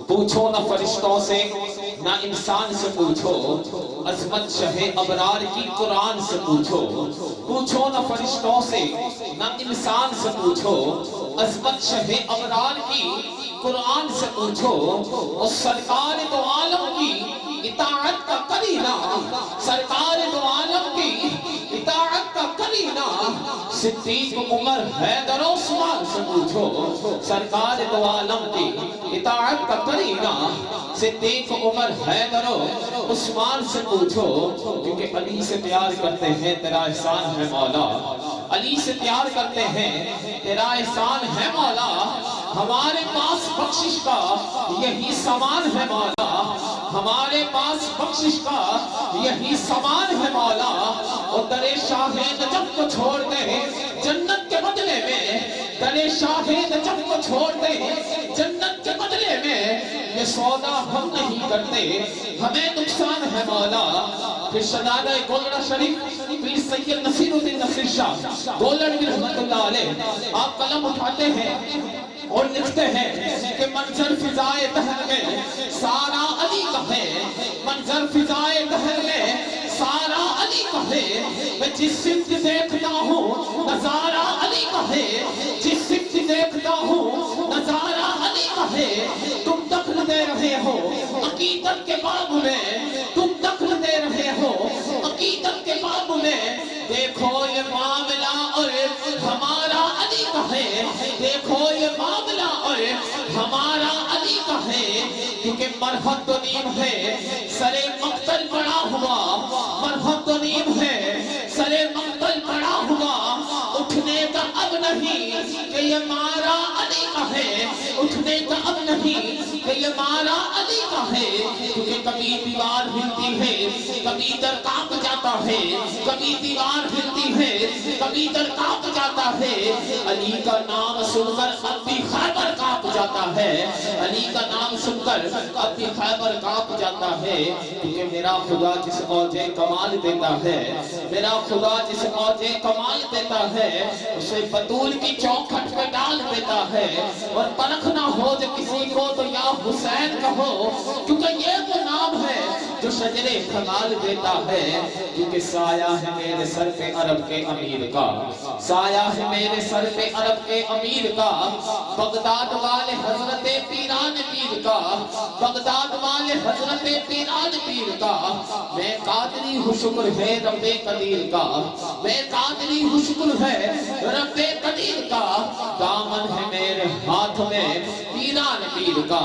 پوچھو نہ فرشتوں سے نہ انسان سے پوچھو، عظمت شہ ابرار کی قرآن سے پوچھو۔ پوچھو نہ فرشتوں سے نہ انسان سے پوچھو، عظمت شہ ابرار کی قرآن سے پوچھو۔ اور سرکار دو عالم کی اطاعت کا کرینہ، سرکار دو عالم کی اطاعت کا کرینہ صدیق عمر حیدر عثمان سے پوچھو۔ سرکار دو عالم کی اطاعت کا کرینہ صدیق عمر حیدر عثمان سے پوچھو۔ کیونکہ علی سے پیار کرتے ہیں تیرا احسان ہے مولا، علی سے پیار کرتے ہیں تیرا احسان ہے مولا۔ ہمارے پاس بخشش کا یہی سامان ہے مولا، ہمارے پاس بخشش کا یہی سامان ہے مولا۔ اور در شاہ نجف کو چھوڑ دے جنت کے بدلے میں، در شاہ نجف کو چھوڑ دے جنت کے بدلے میں، یہ سودا ہم نہیں کرتے، ہمیں نقصان ہے مولا۔ پھر شہزادہ گولڑا شریف پیر سید نصیر الدین نصیر شاہ گولڑوی رحمت اللہ علیہ، آپ قلم اٹھاتے ہیں اور لکھتے ہیں کہ منظر فضائے دہر میں سارا علی کا ہے، منظر فضائے دہر میں سارا علی کا ہے۔ میں جس سمت دیکھتا ہوں نظارہ علی کا ہے، جس سمت دیکھتا ہوں نظارہ علی کا ہے۔ تم دخل دے رہے ہو عقیدت کے باب میں، تم دخل دے رہے ہو عقیدت کے باب میں۔ دیکھو یہ معاملہ اور ہمارا علی کا ہے، دیکھو یہ معاملہ اور ہمارا علی کا ہے۔ کیونکہ مرحب تو نیم ہے سر مقتل پڑا ہوا، مرحب تو نیم ہے سر مقتل پڑا ہوا۔ اٹھنے کا اب نہیں کہ یہ مارا علی کا ہے، اٹھنے کا اب نہیں کہ یہ مارا علی کا ہے۔ کیونکہ کبھی دیوار ہلتی ہے کبھی در کانپ جاتا ہے، کبھی دیوار ہلتی ہے کبھی در کانپ جاتا ہے۔ علی کا نام سن کر اب بھی خیبر کانپ جاتا ہے، علی کا نام سن کر اب بھی خیبر کانپ جاتا ہے۔ کیونکہ میرا خدا جس اوج کمال دیتا ہے، میرا خدا جس اوج کمال دیتا ہے، اسے بطول کی چوکھٹ پہ ڈال دیتا ہے۔ اور پرکھ نہ ہو جو کسی کو تو یا حسین کہو، کیونکہ یہ وہ نام ہے جو شجر کمال دیتا ہے۔ کیونکہ سایہ ہے میرے سر پہ عرب کے امیر کا، سایہ ہے میرے سر پہ عرب کے امیر کا، بغداد والے حضرت پیران پیر کا، بغداد والے حضرت پیران پیر کا۔ میں قادری ہوں شکر ہے رب قدیر کا، میں قادری ہوں شکر ہے رب قدیر کا۔ دامن ہے میرے ہاتھ میں پیران پیر کا،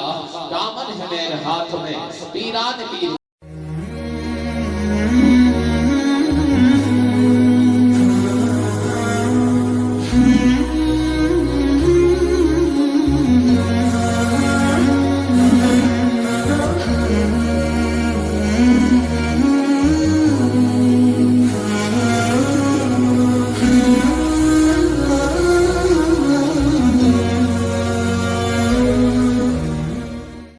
دامن ہے میرے ہاتھ میں پیران پیر